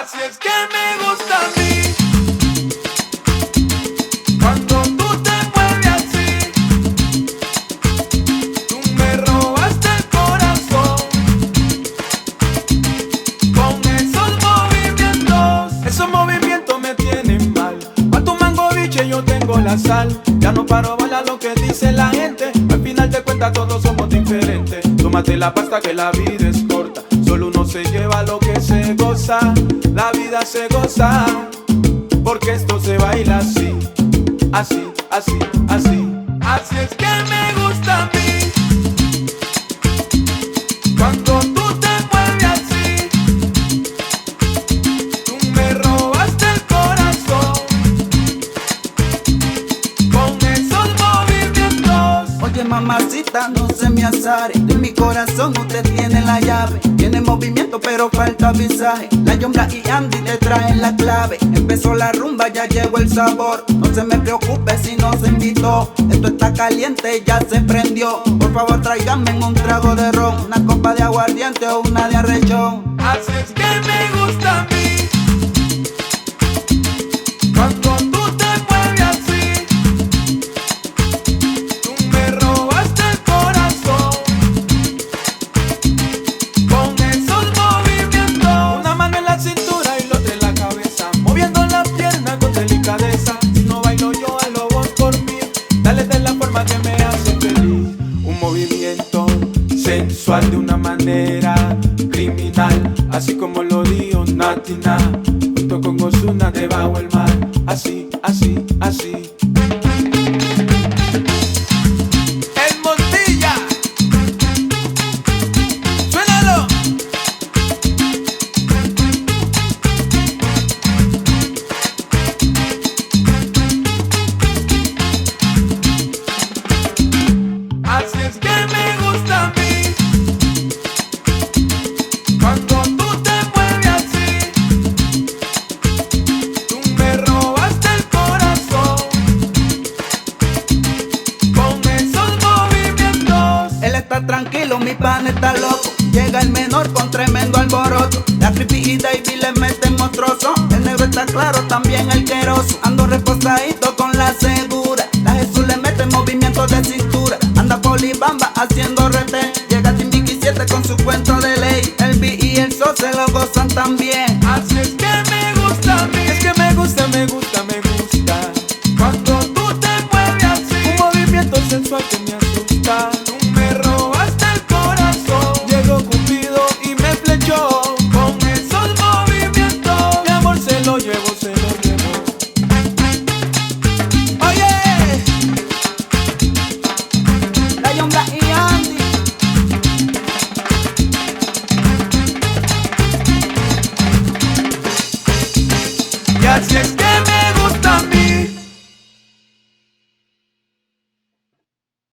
Así es que me gusta a mí, cuando tú te mueves así. Tú me robaste el corazón con esos movimientos. Esos movimientos me tienen mal. Pa' tu mango biche yo tengo la sal. Ya no paro bailar lo que dice la gente. Al final de cuentas todos somos diferentes. Tómate la pasta que la vida es corta. Solo uno se lleva lo que se goza. La vida se goza, porque esto se baila así, así, así, así. Así es que me gusta a mí, cuando tú te mueves así. Tú me robaste el corazón con esos movimientos. Oye mamacita, no se me azare. De mi corazón usted tiene la llave. Tiene movimiento pero falta visaje. La Yombra y Andy te traen la clave. Empezó la rumba, ya llegó el sabor. No se me preocupe si no se invitó. Esto está caliente, ya se prendió. Por favor tráiganme un trago de ron, una copa de aguardiente o una de arrechón. Así es que me gusta a mí, cuando tú te mueves así. Tú me robaste el corazón con esos movimientos. Una mano en la cintura y la otra en la cabeza, moviendo las piernas con delicadeza. Si no bailo yo, hazlo vos por mí. Dale de la forma que me hace feliz. Un movimiento sensual de una manera criminal, así como lo dijo Natina junto con Ozuna debajo el mar. Así, así, así. El Montilla, suénalo. Así es que me gusta a mí, cuando tú te mueves así. Tú me robaste el corazón con esos movimientos. Él está tranquilo, mi pan está loco. Llega el menor con tremendo alboroto. La Creepy y Davey le meten monstruoso. El negro está claro, también el queroso. Ando reposadito con la segura. La Jesús le mete movimiento de cintura. Anda polibamba haciendo retén. Llega Timbiqui 7 con su cuento de ley. El B y el So se lo gozan también. Así es que me gusta a mí, es que me gusta, me gusta, me gusta. Cuando tú te mueves así, un movimiento sensual que me asusta. Tú me robaste el corazón, llegó Cupido y me flechó con esos movimientos. Mi amor se lo llevo, se lo llevo. Oye, La Yombra y Andy. y así es